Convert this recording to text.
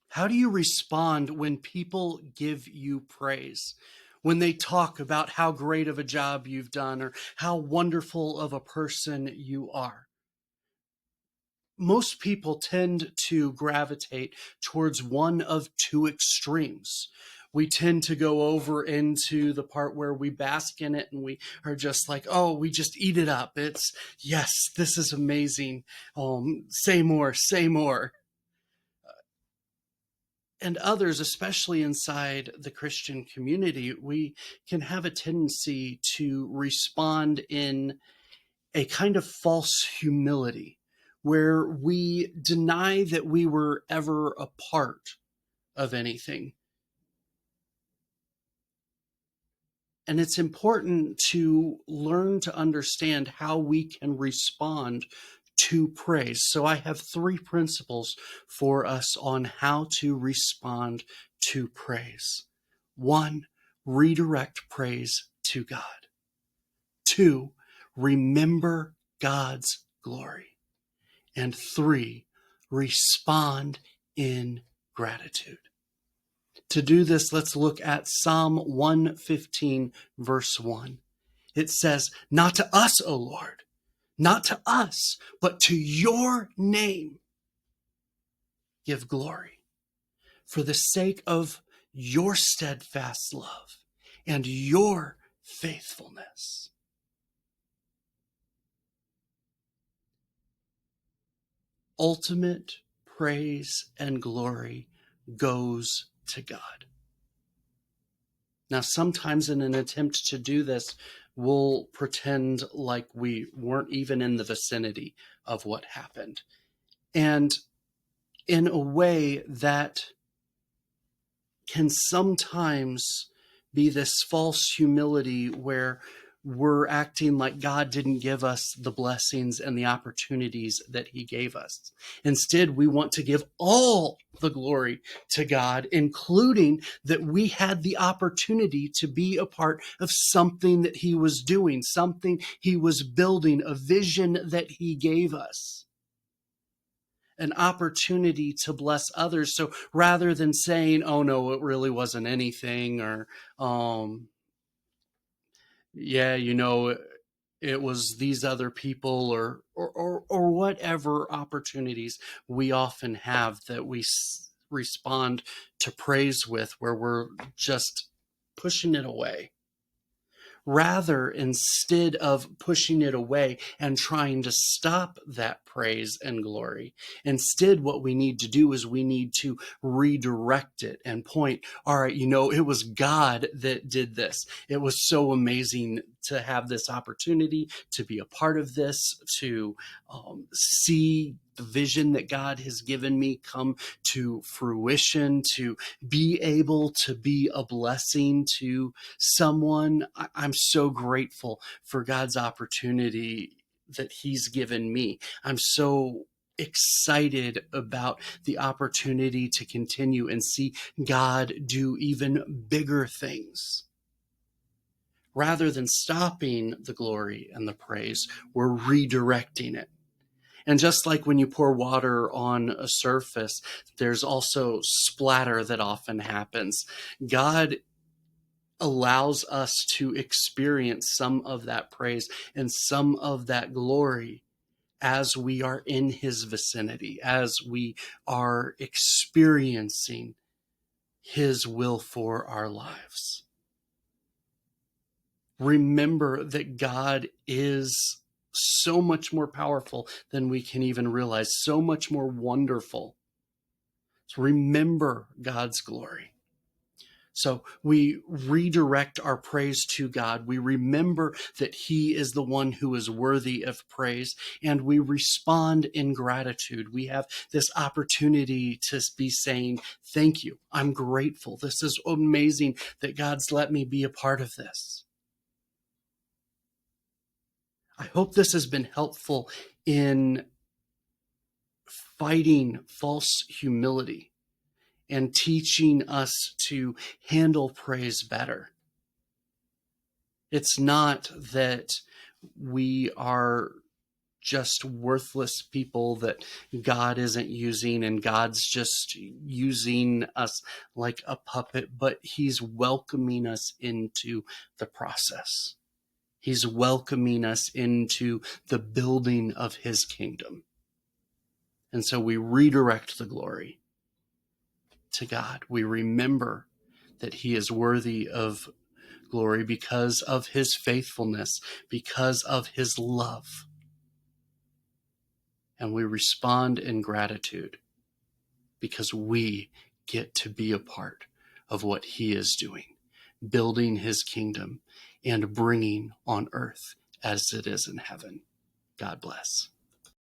How do you respond when people give you praise? When they talk about how great of a job you've done or how wonderful of a person you are? Most people tend to gravitate towards one of two extremes. We tend to go over into the part where we bask in it and we are just like, oh, we just eat it up. It's, yes, this is amazing. Say more, say more. And others, especially inside the Christian community, we can have a tendency to respond in a kind of false humility where we deny that we were ever a part of anything. And it's important to learn to understand how we can respond to praise. So I have three principles for us on how to respond to praise. One, redirect praise to God. Two, remember God's glory. And three, respond in gratitude. To do this, let's look at Psalm 115, verse 1. It says, not to us, O Lord, not to us, but to your name give glory, for the sake of your steadfast love and your faithfulness. Ultimate praise and glory goes to God. Now, sometimes in an attempt to do this, we'll pretend like we weren't even in the vicinity of what happened. And in a way that can sometimes be this false humility where we're acting like God didn't give us the blessings and the opportunities that he gave us. Instead, we want to give all the glory to God, including that we had the opportunity to be a part of something that he was doing, something he was building, a vision that he gave us, an opportunity to bless others. So rather than saying, oh no, it really wasn't anything, or, yeah, it was these other people, or whatever opportunities we often have that we respond to praise with, where we're just pushing it away. Rather, instead of pushing it away and trying to stop that praise and glory, instead, what we need to do is we need to redirect it and point, all right, it was God that did this. It was so amazing to have this opportunity, to be a part of this, to see the vision that God has given me come to fruition, to be able to be a blessing to someone. I'm so grateful for God's opportunity that he's given me. I'm so excited about the opportunity to continue and see God do even bigger things. Rather than stopping the glory and the praise, we're redirecting it. And just like when you pour water on a surface, there's also splatter that often happens. God allows us to experience some of that praise and some of that glory as we are in his vicinity, as we are experiencing his will for our lives. Remember that God is so much more powerful than we can even realize, so much more wonderful. So remember God's glory. So we redirect our praise to God. We remember that he is the one who is worthy of praise, and we respond in gratitude. We have this opportunity to be saying, thank you. I'm grateful. This is amazing that God's let me be a part of this. I hope this has been helpful in fighting false humility and teaching us to handle praise better. It's not that we are just worthless people that God isn't using, and God's just using us like a puppet, but he's welcoming us into the process. He's welcoming us into the building of his kingdom. And so we redirect the glory to God. We remember that he is worthy of glory because of his faithfulness, because of his love. And we respond in gratitude because we get to be a part of what he is doing, building his kingdom and bringing on earth as it is in heaven. God bless.